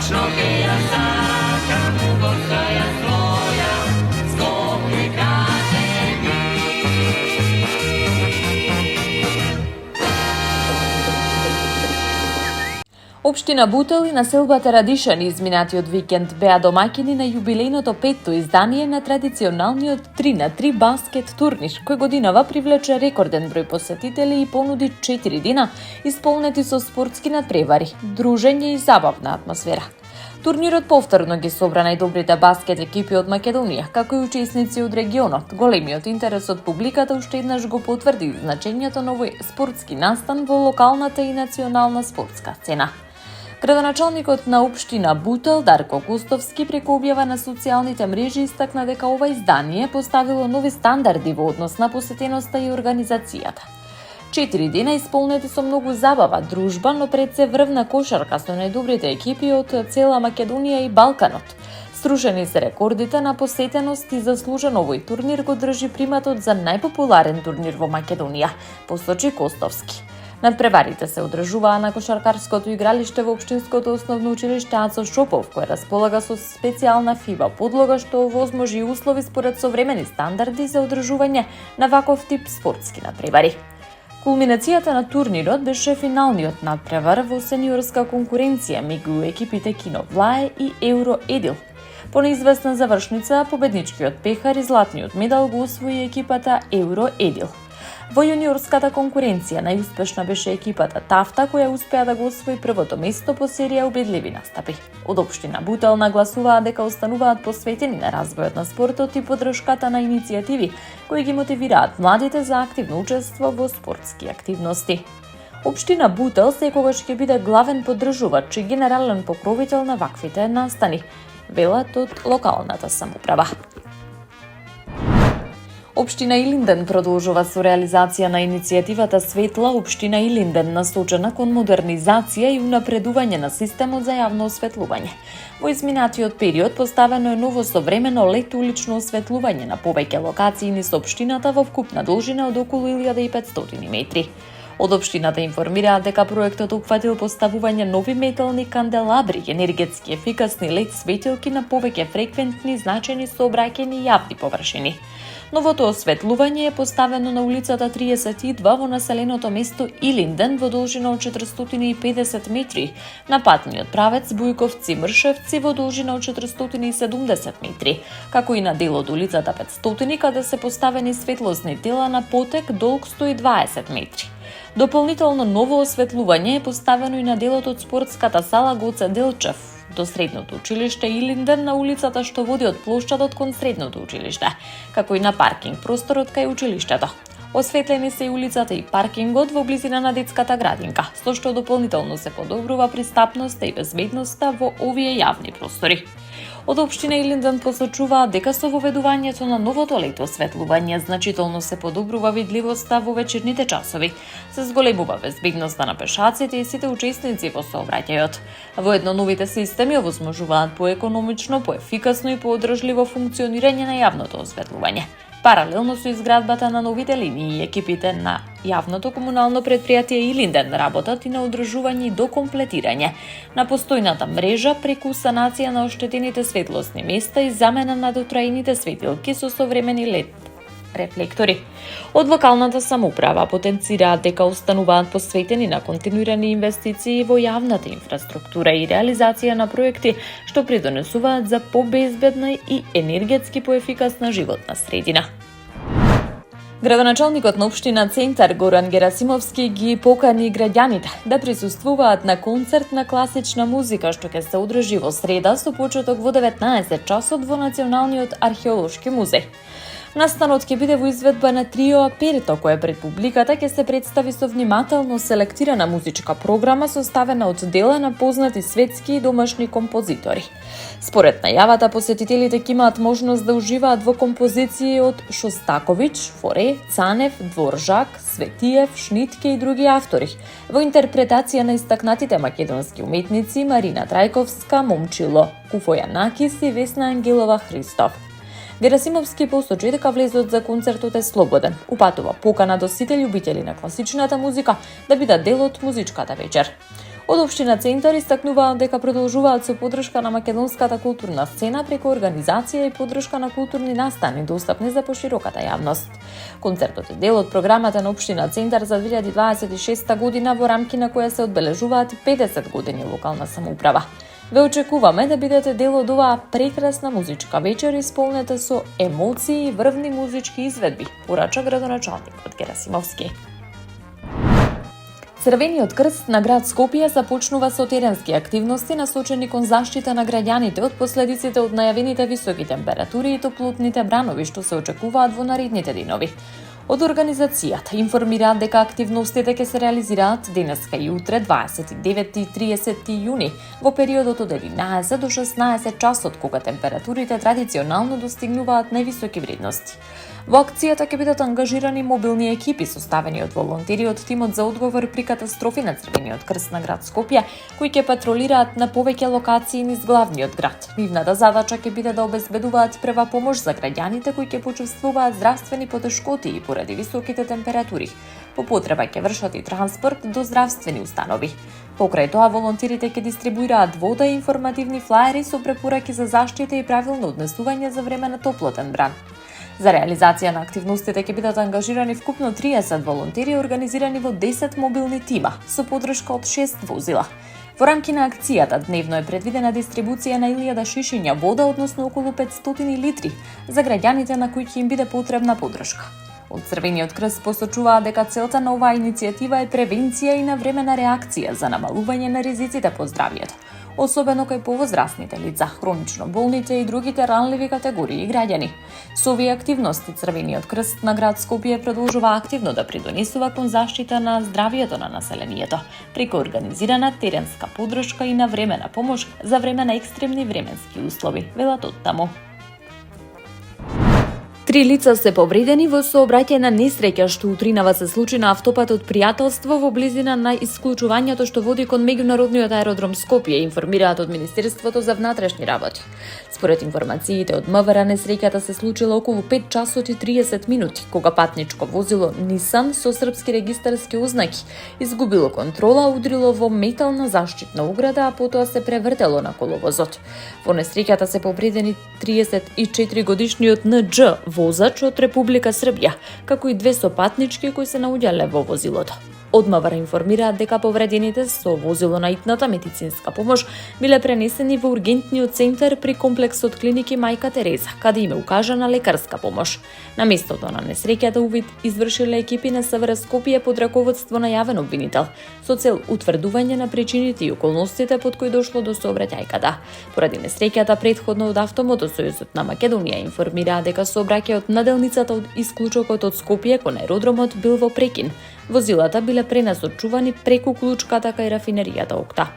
Вечно ќе ја сакам, горка ја своја, Скопје кажи ми. Општина Бутел и населбата Радишани изминатиот викенд беа домаќини на јубилејното 5-то издание на традиционалниот 3-на-3 баскет турнир, кој годинава привлече рекорден број посетители и понуди 4 дена исполнети со спортски надпревари, дружење и забавна атмосфера. Турнирот повторно ги собра најдобрите баскет екипи од Македонија, како и учесници од регионот. Големиот интерес од публиката уште еднаш го потврди значењето на овој спортски настан во локалната и национална спортска сцена. Градоначалникот на општина Бутел, Дарко Кустовски, преку објава на социјалните мрежи истакна дека ова издание поставило нови стандарди во однос на посетеноста и организацијата. 4 дена исполнети со многу забава, дружба, но пред се врвна кошарка со најдобрите екипи од цела Македонија и Балканот. Срушени се рекордите на посетеност и заслужено овој турнир го држи приматот за најпопуларен турнир во Македонија, посочи Костовски. Надпреварите се одржуваа на кошаркарското игралиште во општинското основно училиште Ацо Шопов, кој располага со специјална фиба подлога што овозможи услови според современи стандарди за одржување на ваков тип спортски надпревари. Кулминацијата на турнирот беше финалниот надпревар во сениорска конкуренција меѓу екипите Кино Влае и Евро Едил. По неизвестна завршница, победничкиот пехар и златниот медал го освои екипата Евро Едил. Во јуниорската конкуренција најуспешна беше екипата Тафта, која успеа да го освои првото место по серија убедливи настапи. Од општина Бутел нагласуваат дека остануваат посветени на развојот на спортот и поддршката на иницијативи кои ги мотивираат младите за активно учество во спортски активности. Општина Бутел секогаш ќе биде главен поддржувач и генерален покровител на ваквите настани, велат од локалната самоуправа. Општина Илинден продолжува со реализација на иницијативата Светла Општина Илинден, насочена кон модернизација и унапредување на системот за јавно осветлување. Во изминатиот период поставено е ново современо лед улично осветлување на повеќе локации низ општината во вкупна должина од околу 1500 метри. Од општината информираат дека проектот опфатил поставување нови метални канделабри, енергетски ефикасни лед светилки на повеќе фреквентни значени сообраќајни јавни површини. Новото осветлување е поставено на улицата 32 во населеното место Илинден во должина од 450 метри, на патниот правец Бујковци-Мршевци во должина од 470 метри, како и на дел од улицата 500 каде се поставени светлосни тела на потек долг 120 метри. Дополнително ново осветлување е поставено и на делот од спортската сала Гоце Делчев до средното училиште Илинден на улицата што води од плоштадот кон средното училиште, како и на паркинг просторот кај училиштето. Осветлени се и улицата и паркингот во близина на детската градинка, со што дополнително се подобрува пристапноста и безбедноста во овие јавни простори. Од општина Илинден посочуваат дека со воведувањето на новото лед осветлување значително се подобрува видливоста во вечерните часови, се зголемува безбедноста на пешаците и сите учесници во сообраќајот. Воедно новите системи овозможуваат поекономично, поефикасно и поодржливо функционирање на јавното осветлување. Паралелно со изградбата на новите линии, екипите на јавното комунално предпријатие Илинден работат и на одржување и докомплетирање на постојната мрежа преку санација на оштетените светлосни места и замена на дотрајните светилки со современи лед рефлектори. Од локалната самоуправа потенцираат дека остануваат посветени на континуирани инвестиции во јавната инфраструктура и реализација на проекти што придонесуваат за побезбедна и енергетски поефикасна животна средина. Градоначалникот на општина Центар Горан Герасимовски ги покани граѓаните да присуствуваат на концерт на класична музика што ќе се одржи во среда со почеток во 19 часот во Националниот археолошки музеј. Настанот ќе биде во изведба на трио Аперто, кое пред публиката ќе се представи со внимателно селектирана музичка програма составена од дела на познати светски и домашни композитори. Според најавата, посетителите ќе имаат можност да уживаат во композиции од Шостаковиќ, Форе, Цанев, Дворжак, Светиев, Шнитке и други автори, во интерпретација на истакнатите македонски уметници Марина Трајковска, Момчило Куфојанакис и Весна Ангелова Христов. Герасимовски посочи дека влезот за концертот е слободен. Упатува покана до сите љубители на класичната музика да бидат дел од музичката вечер. Од општина Центар истакнуваат дека продолжуваат со поддршка на македонската културна сцена преку организација и поддршка на културни настани достапни за пошироката јавност. Концертот е дел од програмата на општина Центар за 2026 година, во рамки на која се одбележуваат 50 години локална самоуправа. Ве очекуваме да бидете дел од оваа прекрасна музичка вечер исполнета со емоции и врвни музички изведби, порача градоначалникот Герасимовски. Црвениот крст на град Скопје започнува со теренски активности насочени кон заштита на граѓаните од последиците од најавените високи температури и топлотните бранови што се очекуваат во наредните денови. Од организацијата информираат дека активностите ќе се реализираат денеска и утре 29 и 30 јуни во периодот од 11 до 16 часот кога температурите традиционално достигнуваат највисоки вредности. Во акцијата ќе бидат ангажирани мобилни екипи составени од волонтери од тимот за одговор при катастрофи на Црвениот крст на град Скопје, кои ќе патролираат на повеќе локации низ главниот град. Нивната задача ќе биде да обезбедуваат прва помош за граѓаните кои ќе почувствуваат здравствени потешкоти и поради високите температури. По потреба ќе вршат и транспорт до здравствени установи. Покрај тоа, волонтерите ќе дистрибуираат вода и информативни флаери со препораки за заштита и правилно однесување за време на топлотен бран. За реализација на активностите ќе бидат ангажирани вкупно 30 волонтери организирани во 10 мобилни тима со поддршка од 6 возила. Во рамки на акцијата дневно е предвидена дистрибуција на 1000 шишиња вода, односно околу 500 литри, за граѓаните на кои ќе им биде потребна поддршка. Од Црвениот крст посочуваа дека целта на оваа иницијатива е превенција и навремена реакција за намалување на ризиците по здравјето, особено кај повозрасните лица, хронично болните и другите ранливи категории граѓани. Со овие активности Црвениот крст на град Скопје продолжува активно да придонесува кон заштита на здравјето на населението, преку организирана теренска поддршка и навремена помош за време на екстремни временски услови, велат од таму. 3 лица се повредени во сообраќајна несреќа што утринава се случи на автопатот Пријателство во близина на исклучувањето што води кон меѓународниот аеродром Скопје, информираат од Министерството за внатрешни работи. Според информациите од МВР, несреќата се случила околу 5 часот и 30 минути, кога патничко возило Нисан со српски регистарски ознаки изгубило контрола, удрило во метална заштитна ограда, а потоа се превртело на коловозот. Во несреќата се повредени 34 годишниот НД, возач од Република Србија, како и 2 сопатнички кои се наоѓале во возилото. Од МВР информираат дека повредените со возило на итната медицинска помош биле пренесени во ургентниот центар при комплексот клиники Мајка Тереза, каде им е укажана лекарска помош. На местото на несреќата увид извршиле екипи на СВР Скопје под раководство на јавен обвинител, со цел утврдување на причините и околностите под кои дошло до сообраќајката. Поради несреќата, претходно од Автомотосојузот на Македонија информираа дека сообраќајот на делницата од исклучокот од Скопје кон аеродромот бил во прекин. Возилата биле пренасочувани преку клучката кај рафинеријата Окта.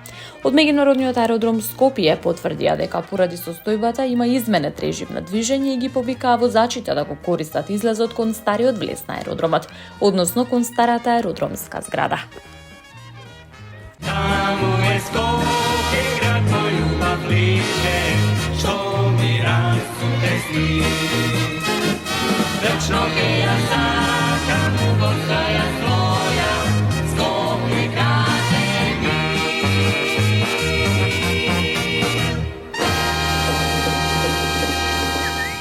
Од меѓународниот аеродром Скопје потврдија дека поради состојбата има изменет режим на движење и ги повикаа возачите да го користат излезот кон стариот влез на аеродромот, односно кон старата аеродромска зграда. Таму е Скопје, град мој љубав лише, што ми расте сни. Вечно ќе ја